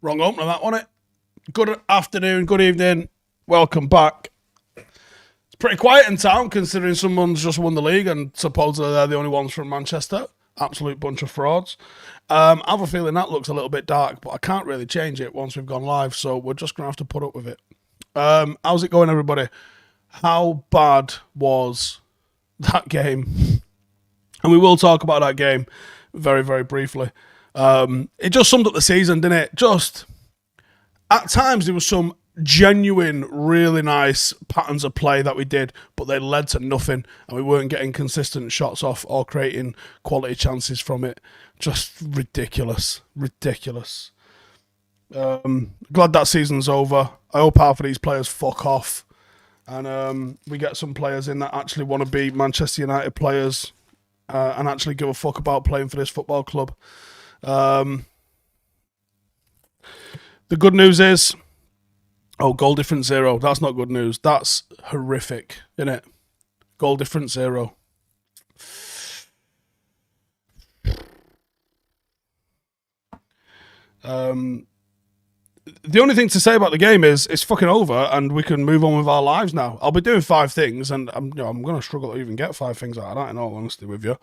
Wrong opener, that, wasn't it? Good afternoon, good evening. Welcome back. It's pretty quiet in town considering someone's just won the league and supposedly they're the only ones from Manchester. Absolute bunch of frauds. I have a feeling that looks a little bit dark, but I can't really change it once we've gone live, so we're just going to have to put up with it. How's it going, everybody? How bad was that game? And we will talk about that game very, very briefly. It just summed up the season, didn't it? Just, at times, there was some genuine, really nice patterns of play that we did, but they led to nothing, and we weren't getting consistent shots off or creating quality chances from it. Just ridiculous. Ridiculous. Glad that season's over. I hope half of these players fuck off, and we get some players in that actually want to be Manchester United players and actually give a fuck about playing for this football club. The good news is, goal difference 0. That's not good news. That's horrific, isn't it? Goal difference 0. The only thing to say about the game is it's fucking over and we can move on with our lives now. I'll be doing 5 things and I'm going to struggle to even get 5 things out of that, in all honesty with you.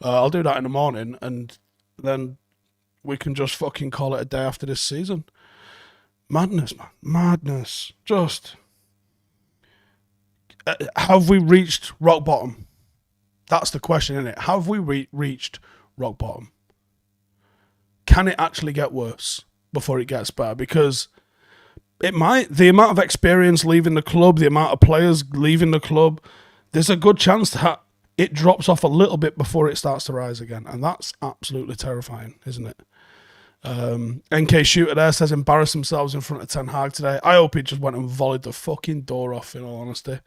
I'll do that in the morning and then we can just fucking call it a day after this season. Madness, man. Madness. Just. Have we reached rock bottom? That's the question, isn't it? Have we reached rock bottom? Can it actually get worse before it gets better? Because it might. The amount of experience leaving the club, the amount of players leaving the club, there's a good chance that it drops off a little bit before it starts to rise again. And that's absolutely terrifying, isn't it? NK Shooter there says embarrass themselves in front of Ten Hag today. I hope he just went and volleyed the fucking door off, in all honesty,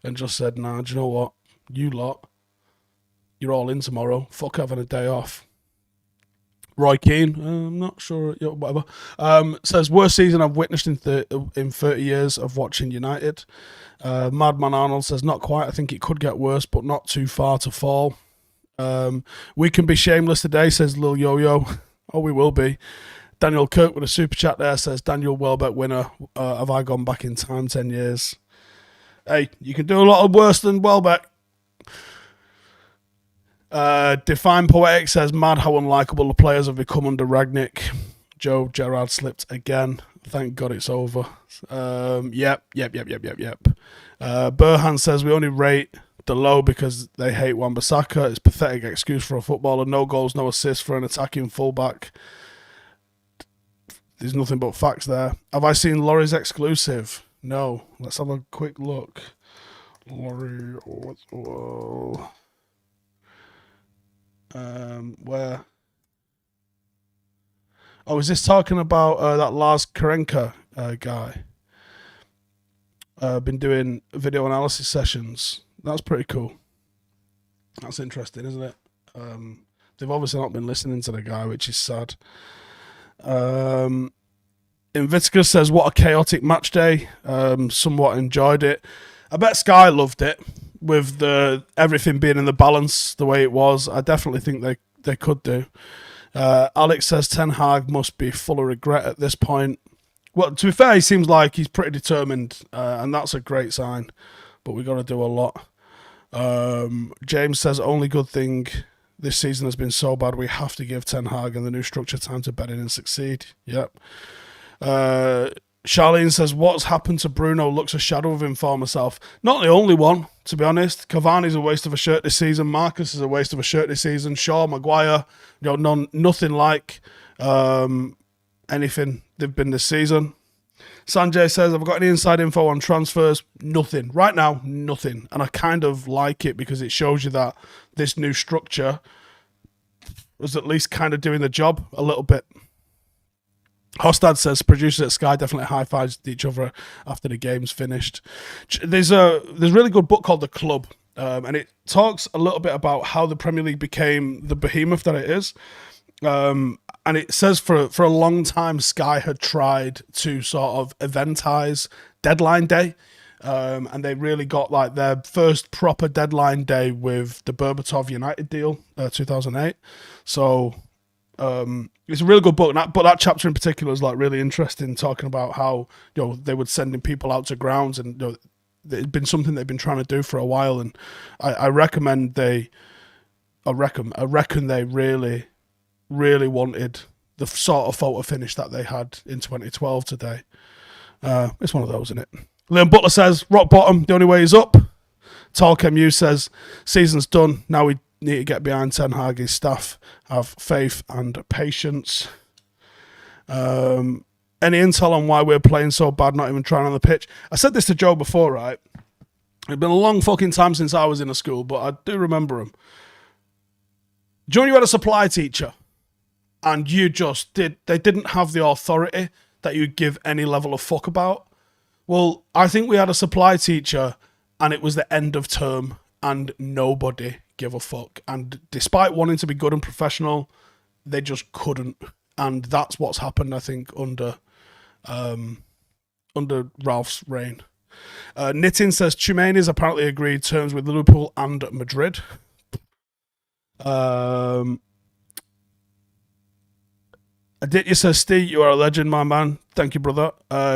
and just said, nah, do you know what? You lot, you're all in tomorrow. Fuck having a day off. Roy Keane, I'm not sure, whatever, says, worst season I've witnessed in 30 years of watching United. Madman Arnold says, not quite. I think it could get worse, but not too far to fall. We can be shameless today, says Lil Yo-Yo. Oh, we will be. Daniel Kirk with a super chat there says, Daniel Welbeck winner. Have I gone back in time 10 years? Hey, you can do a lot of worse than Welbeck. Define Poetic says, mad how unlikable the players have become under Ragnick. Joe Gerrard slipped again. Thank God it's over. Yep. Burhan says, we only rate the low because they hate Wan-Bissaka. It's a pathetic excuse for a footballer. No goals, no assists for an attacking fullback. There's nothing but facts there. Have I seen Laurie's exclusive? No. Let's have a quick look. Laurie, whoa. Where? Oh, is this talking about that Lars Karenka guy? Been doing video analysis sessions. That's pretty cool. That's interesting, isn't it? They've obviously not been listening to the guy, which is sad. Inviticus says, what a chaotic match day. Somewhat enjoyed it. I bet Sky loved it with the everything being in the balance the way it was. I definitely think they could do. Alex says Ten Hag must be full of regret at this point. Well, to be fair, he seems like he's pretty determined, and that's a great sign. But we've got to do a lot. James says, only good thing this season has been so bad, we have to give Ten Hag and the new structure time to bed in and succeed. Yep. Charlene says, what's happened to Bruno looks a shadow of him former self. Not the only one, to be honest. Cavani's a waste of a shirt this season. Marcus is a waste of a shirt this season. Shaw, Maguire, nothing like anything they've been this season. Sanjay says, have I got any inside info on transfers? Nothing. Right now, nothing. And I kind of like it because it shows you that this new structure was at least kind of doing the job a little bit. Hostad says, producers at Sky definitely high-fives each other after the game's finished. There's a really good book called The Club, and it talks a little bit about how the Premier League became the behemoth that it is. And it says for a long time, Sky had tried to sort of eventize deadline day. And they really got like their first proper deadline day with the Berbatov United deal, 2008. So It's a really good book, but that chapter in particular is like really interesting, talking about how they would sending people out to grounds, and it'd been something they've been trying to do for a while, and I reckon they really, really wanted the sort of photo finish that they had in 2012 today. It's one of those, isn't it? Liam Butler says, rock bottom, the only way is up. Talk MU says, season's done, now we need to get behind Ten Hag, his staff, have faith and patience. Any intel on why we're playing so bad, not even trying on the pitch? I said this to Joe before, right? It's been a long fucking time since I was in a school, but I do remember him. Do you know when you had a supply teacher and they didn't have the authority that you'd give any level of fuck about? Well, I think we had a supply teacher and it was the end of term and nobody give a fuck. And despite wanting to be good and professional, they just couldn't. And that's what's happened, I think, under Ralph's reign. Knitting says Chumani's apparently agreed terms with Liverpool and Madrid. Aditya says, Steve, you are a legend, my man. Thank you, brother.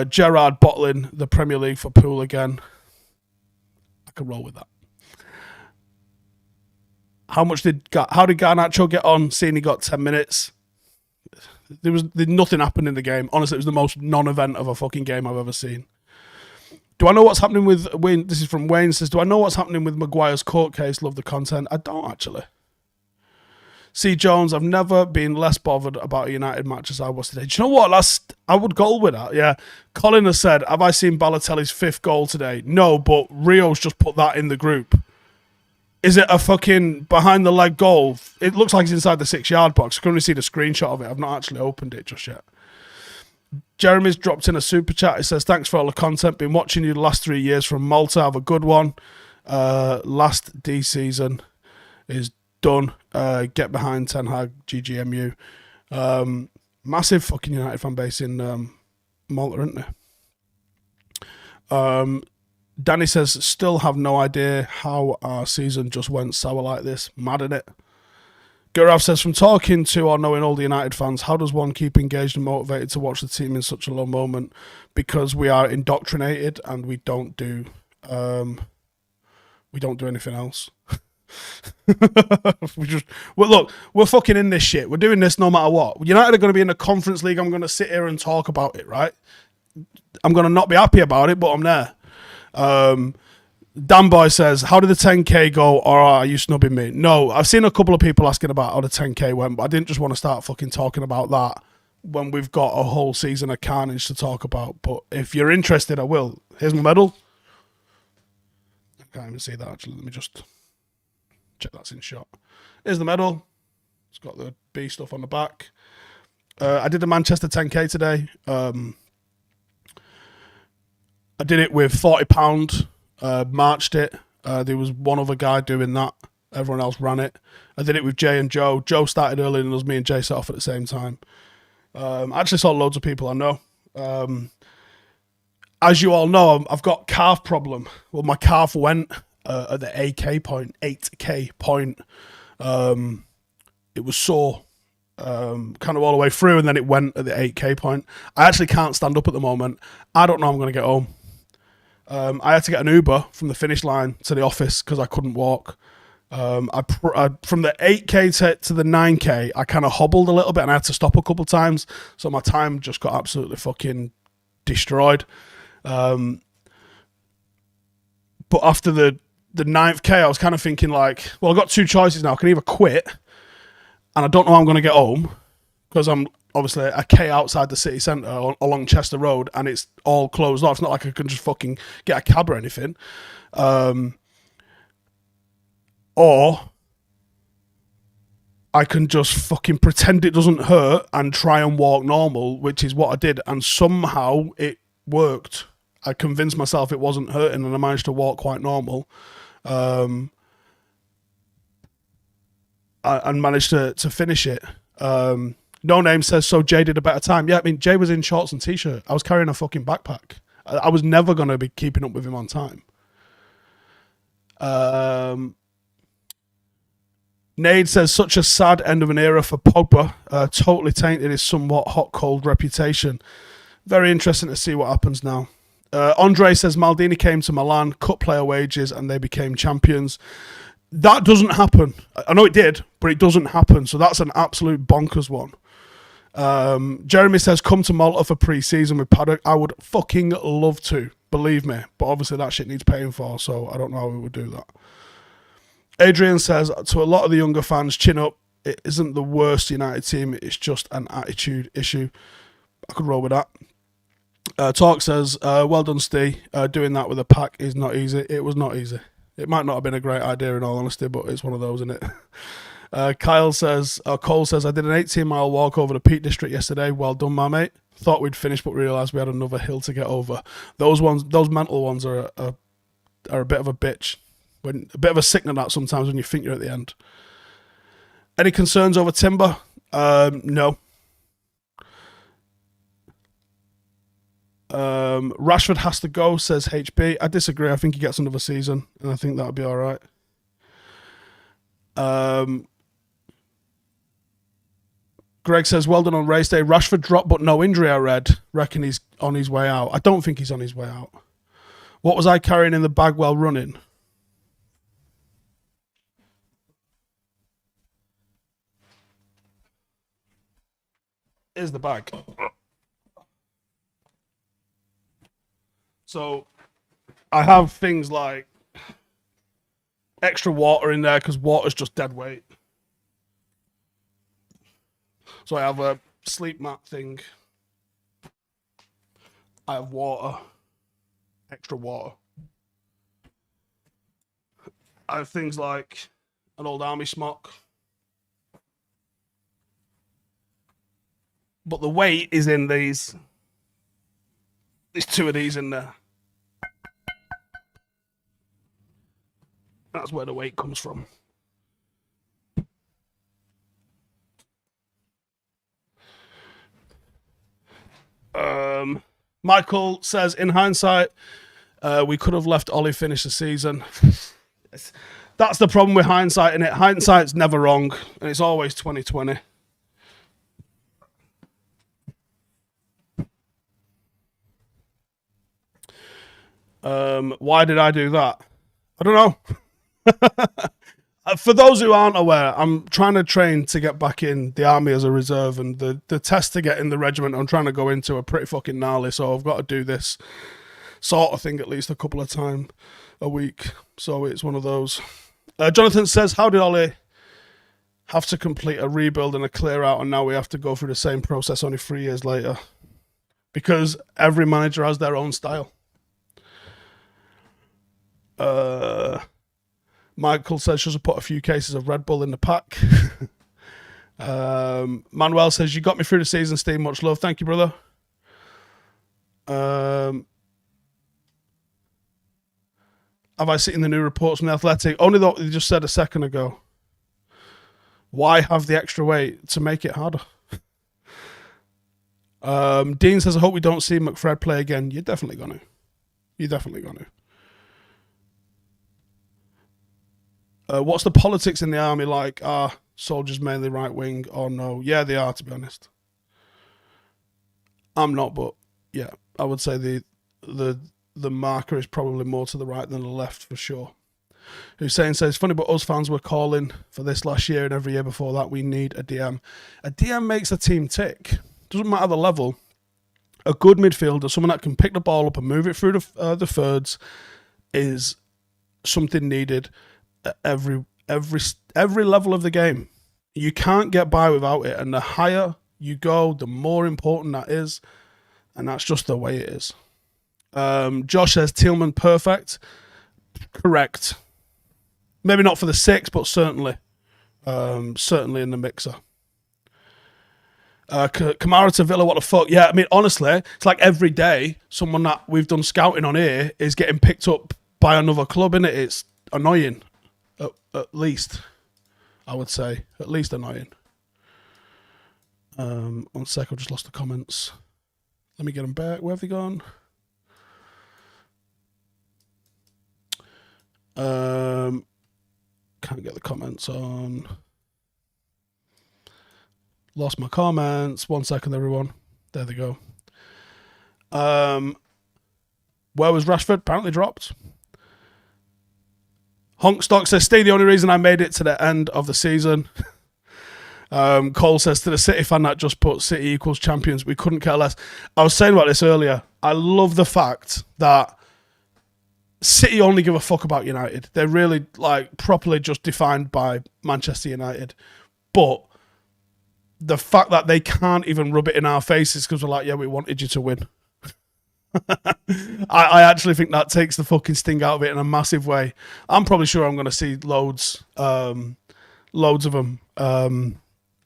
Gerrard bottling the Premier League for Pool again. I can roll with that. How did Garnacho get on, seeing he got 10 minutes? Nothing happened in the game. Honestly, it was the most non-event of a fucking game I've ever seen. Do I know what's happening with Wayne? This is from Wayne. Says, do I know what's happening with Maguire's court case? Love the content. I don't, actually. C. Jones, I've never been less bothered about a United match as I was today. Do you know what? I would go with that, yeah. Colin has said, have I seen Balotelli's 5th goal today? No, but Rio's just put that in the group. Is it a fucking behind-the-leg goal? It looks like it's inside the 6-yard box. I can only see the screenshot of it. I've not actually opened it just yet. Jeremy's dropped in a super chat. It says, thanks for all the content. Been watching you the last 3 years from Malta. Have a good one. Last D season is done. Get behind Ten Hag, GGMU. Massive fucking United fan base in Malta, isn't there? Danny says, still have no idea how our season just went sour like this. Mad in it. Gurav says, from talking to or knowing all the United fans, how does one keep engaged and motivated to watch the team in such a low moment? Because we are indoctrinated and we don't do anything else. Look, we're fucking in this shit. We're doing this no matter what. United are going to be in the Conference League. I'm going to sit here and talk about it, right? I'm going to not be happy about it, but I'm there. Dan Boy says, how did the 10k go, or are you snubbing me? No, I've seen a couple of people asking about how the 10k went, but I didn't just want to start fucking talking about that when we've got a whole season of carnage to talk about. But if you're interested, I will. Here's my medal. I can't even see that, actually. Let me just check that's in shot. Here's the medal. It's got the B stuff on the back. I did a Manchester 10k today. I did it with £40, marched it. There was one other guy doing that. Everyone else ran it. I did it with Jay and Joe. Joe started earlier than us. Me and Jay set off at the same time. I actually saw loads of people I know. As you all know, I've got calf problem. Well, my calf went at the 8k point. It was sore. Kind of all the way through, and then it went at the 8k point. I actually can't stand up at the moment. I don't know I'm going to get home. I had to get an Uber from the finish line to the office because I couldn't walk. From the 8k to the 9k, I kind of hobbled a little bit and I had to stop a couple of times, so my time just got absolutely fucking destroyed. But after the 9th k, I was kind of thinking like, well, I've got 2 choices now. I can either quit, and I don't know how I'm going to get home because I'm obviously a K outside the city centre along Chester Road, and it's all closed off. It's not like I can just fucking get a cab or anything. Or I can just fucking pretend it doesn't hurt and try and walk normal, which is what I did, and somehow it worked. I convinced myself it wasn't hurting, and I managed to walk quite normal. And managed to finish it. No Name says, so Jay did a better time. Yeah, I mean, Jay was in shorts and t-shirt. I was carrying a fucking backpack. I was never going to be keeping up with him on time. Nade says, such a sad end of an era for Pogba. Totally tainted his somewhat hot-cold reputation. Very interesting to see what happens now. Andre says, Maldini came to Milan, cut player wages, and they became champions. That doesn't happen. I know it did, but it doesn't happen. So that's an absolute bonkers one. Jeremy says, come to Malta for pre-season with Paddock. I would fucking love to, believe me. But obviously that shit needs paying for, so I don't know how we would do that. Adrian says, to a lot of the younger fans, chin up. It isn't the worst United team. It's just an attitude issue. I could roll with that. Talk says, well done, Steve. Doing that with a pack is not easy. It was not easy. It might not have been a great idea in all honesty, but it's one of those, isn't it? Cole says, I did an 18-mile walk over the Peak District yesterday. Well done, my mate. Thought we'd finish, but realised we had another hill to get over. Those mental ones are a bit of a bitch. A bit of a sickness that sometimes when you think you're at the end. Any concerns over Timber? No. Rashford has to go, says HB. I disagree. I think he gets another season, and I think that'll be all right. Greg says, well done on race day. Rashford dropped, but no injury, I read. Reckon he's on his way out. I don't think he's on his way out. What was I carrying in the bag while running? Here's the bag. So I have things like extra water in there because water's just dead weight. So I have a sleep mat thing. I have water, extra water. I have things like an old army smock. But the weight is in these. There's two of these in there. That's where the weight comes from. Michael says, in hindsight, we could have left Ollie finish the season. That's the problem with hindsight, innit? Hindsight's never wrong, and it's always 2020. Why did I do that? I don't know. For those who aren't aware, I'm trying to train to get back in the army as a reserve, and the test to get in the regiment I'm trying to go into are pretty fucking gnarly, so I've got to do this sort of thing at least a couple of times a week. So it's one of those. Jonathan says, how did Ollie have to complete a rebuild and a clear out, and now we have to go through the same process only 3 years later? Because every manager has their own style. Michael says she should put a few cases of Red Bull in the pack. Manuel says, you got me through the season, Steve. Much love. Thank you, brother. Have I seen the new reports from the Athletic? Only that they just said a second ago. Why have the extra weight? To make it harder. Dean says, I hope we don't see McFred play again. You're definitely going to. What's the politics in the army like? Are soldiers mainly right wing or no? Yeah, they are, to be honest. I'm not, but yeah, I would say the marker is probably more to the right than the left for sure. Hussein says, funny, but us fans were calling for this last year and every year before that. We need a DM. A DM makes a team tick. Doesn't matter the level. A good midfielder, someone that can pick the ball up and move it through the thirds, is something needed at every level of the game. You can't get by without it, and the higher you go, the more important that is, and that's just the way it is. Josh says Tillman perfect. Correct. Maybe not for the 6, but certainly in the mixer. Kamara to Villa, what the fuck? Yeah, I mean, honestly, it's like every day someone that we've done scouting on here is getting picked up by another club, innit? It's annoying. At least, I would say. At least annoying. 1 sec, I've just lost the comments. Let me get them back. Where have they gone? Can't get the comments on. Lost my comments. 1 second, everyone. There they go. Where was Rashford? Apparently dropped. Honkstock says, Steve, the only reason I made it to the end of the season. Cole says, to the City fan that just put City equals champions, we couldn't care less. I was saying about this earlier. I love the fact that City only give a fuck about United. They're really like properly just defined by Manchester United. But the fact that they can't even rub it in our faces because we're like, yeah, we wanted you to win. I actually think that takes the fucking sting out of it in a massive way. I'm probably sure I'm going to see loads of them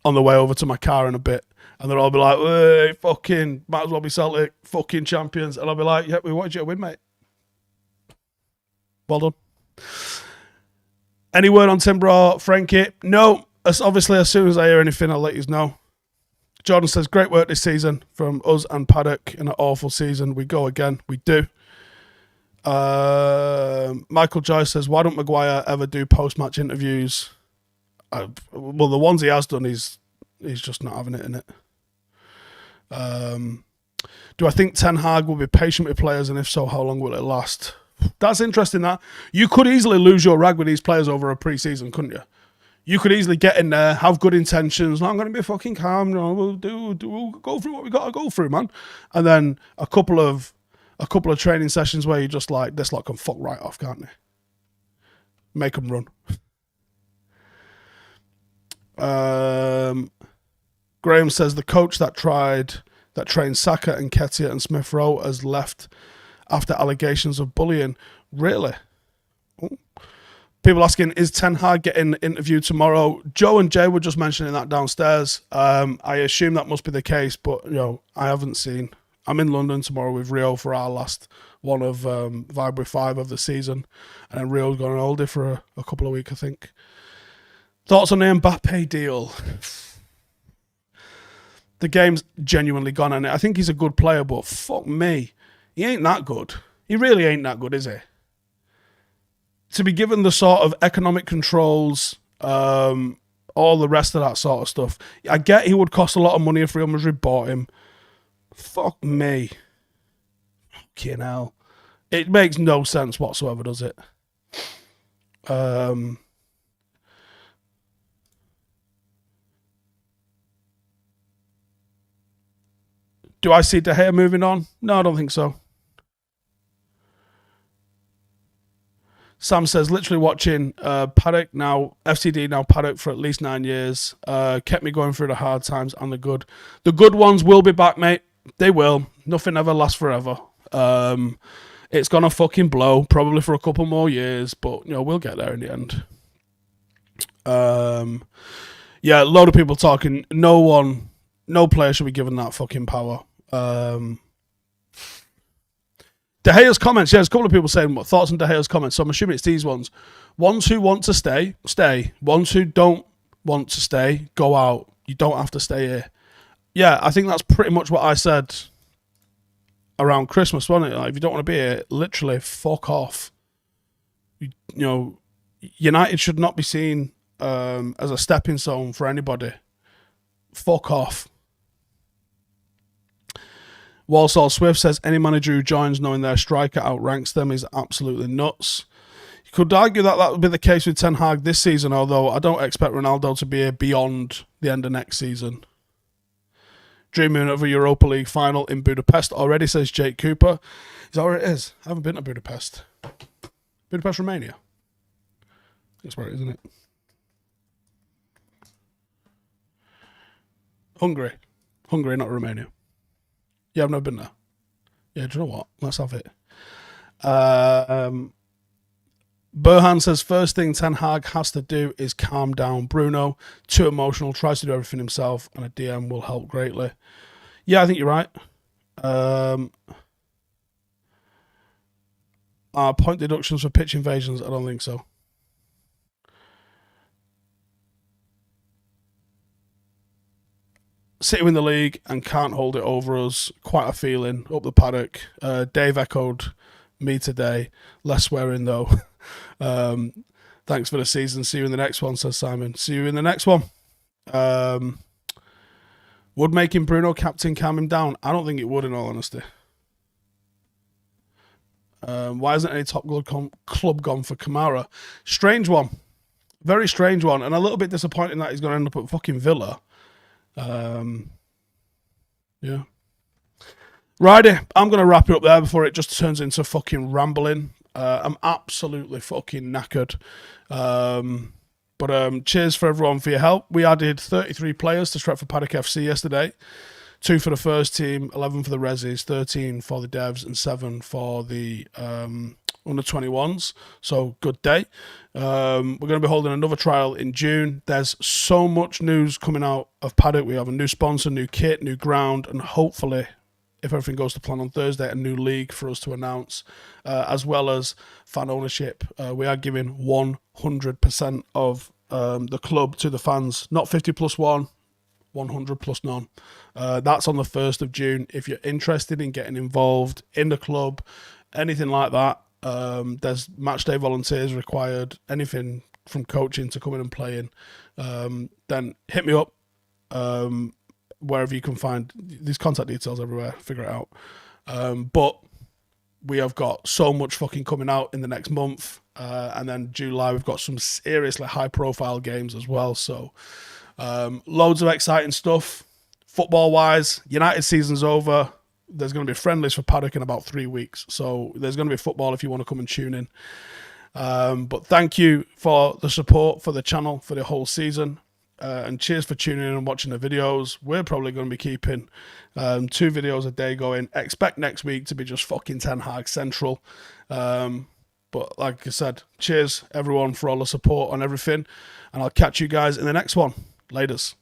on the way over to my car in a bit. And they'll all be like, hey, fucking, might as well be Celtic, fucking champions. And I'll be like, yeah, we wanted you to win, mate. Well done. Any word on Timber, Frankie? No. Obviously, as soon as I hear anything, I'll let you know. Jordan says, great work this season from us and Paddock in an awful season. We go again. We do. Michael Joyce says, why don't Maguire ever do post-match interviews? Well, the ones he has done, he's just not having it in it. Do I think Ten Hag will be patient with players, and if so, how long will it last? That's interesting. That you could easily lose your rag with these players over a pre-season, couldn't you? You could easily get in there, have good intentions. I'm going to be fucking calm. No, we'll go through what we got to go through, man. And then a couple of training sessions where you're just like, this lot can fuck right off, can't they? Make them run. Graham says the coach that trained Saka and Nketiah and Smith Rowe has left after allegations of bullying. Really? Ooh. People asking, is Ten Hag getting interviewed tomorrow? Joe and Jay were just mentioning that downstairs. I assume that must be the case, but I haven't seen. I'm in London tomorrow with Rio for our last one of Vibe with 5 of the season, and then Rio's going on holiday for a couple of weeks, I think. Thoughts on the Mbappe deal? The game's genuinely gone on it. I think he's a good player, but fuck me, he ain't that good. He really ain't that good, is he? To be given the sort of economic controls, all the rest of that sort of stuff. I get he would cost a lot of money if Real Madrid bought him. Fuck me. Fucking hell. It makes no sense whatsoever, does it? Do I see De Gea moving on? No, I don't think so. Sam says, literally watching Paddock now, FCD now Paddock for at least 9 years. Kept me going through the hard times and the good. The good ones will be back, mate. They will. Nothing ever lasts forever. It's going to fucking blow, probably for a couple more years, but, we'll get there in the end. Yeah, a load of people talking. No player should be given that fucking power. De Gea's comments, there's a couple of people saying what thoughts on De Gea's comments, so I'm assuming it's these ones. Ones who want to stay, stay. Ones who don't want to stay, go out. You don't have to stay here. Yeah, I think that's pretty much what I said around Christmas, wasn't it? Like, if you don't want to be here, literally fuck off. United should not be seen as a stepping stone for anybody. Fuck off. Walsall Swift says, any manager who joins knowing their striker outranks them is absolutely nuts. You could argue that would be the case with Ten Hag this season, although I don't expect Ronaldo to be here beyond the end of next season. Dreaming of a Europa League final in Budapest already, says Jake Cooper. Is that where it is? I haven't been to Budapest. Budapest, Romania. That's where it is, isn't it? Hungary, not Romania. Yeah, I've never been there. Yeah, do you know what? Let's have it. Burhan says, first thing Ten Hag has to do is calm down Bruno. Too emotional, tries to do everything himself, and a DM will help greatly. Yeah, I think you're right. Point deductions for pitch invasions, I don't think so. City win the league and can't hold it over us. Quite a feeling up the paddock. Dave echoed me today. Less swearing though. Thanks for the season. See you in the next one, says Simon. See you in the next one. Would making Bruno captain calm him down? I don't think it would, in all honesty. Why isn't any top club gone for Kamara? Strange one. Very strange one. And a little bit disappointing that he's going to end up at fucking Villa. Yeah. Righty, I'm going to wrap it up there before it just turns into fucking rambling. I'm absolutely fucking knackered. But cheers for everyone for your help. We added 33 players to Stretford Paddock FC yesterday. 2 for the first team, 11 for the Resis, 13 for the Devs, and 7 for the under-21s. So, good day. We're going to be holding another trial in June. There's so much news coming out of Paddock. We have a new sponsor, new kit, new ground, and hopefully, if everything goes to plan on Thursday, a new league for us to announce, as well as fan ownership. We are giving 100% of the club to the fans, not 50 plus 1, 100 plus none. That's on the 1st of June. If you're interested in getting involved in the club, anything like that, there's match day volunteers required, anything from coaching to coming and playing, then hit me up wherever you can find these contact details everywhere, figure it out. But we have got so much fucking coming out in the next month, and then July we've got some seriously high profile games as well, so loads of exciting stuff. Football wise, United season's over. There's going to be friendlies for Paddock in about 3 weeks, so there's going to be football if you want to come and tune in. But thank you for the support for the channel for the whole season, and cheers for tuning in and watching the videos. We're probably going to be keeping 2 videos a day going. Expect next week to be just fucking Ten Hag Central. But like I said, cheers everyone for all the support on everything, and I'll catch you guys in the next one. Laters.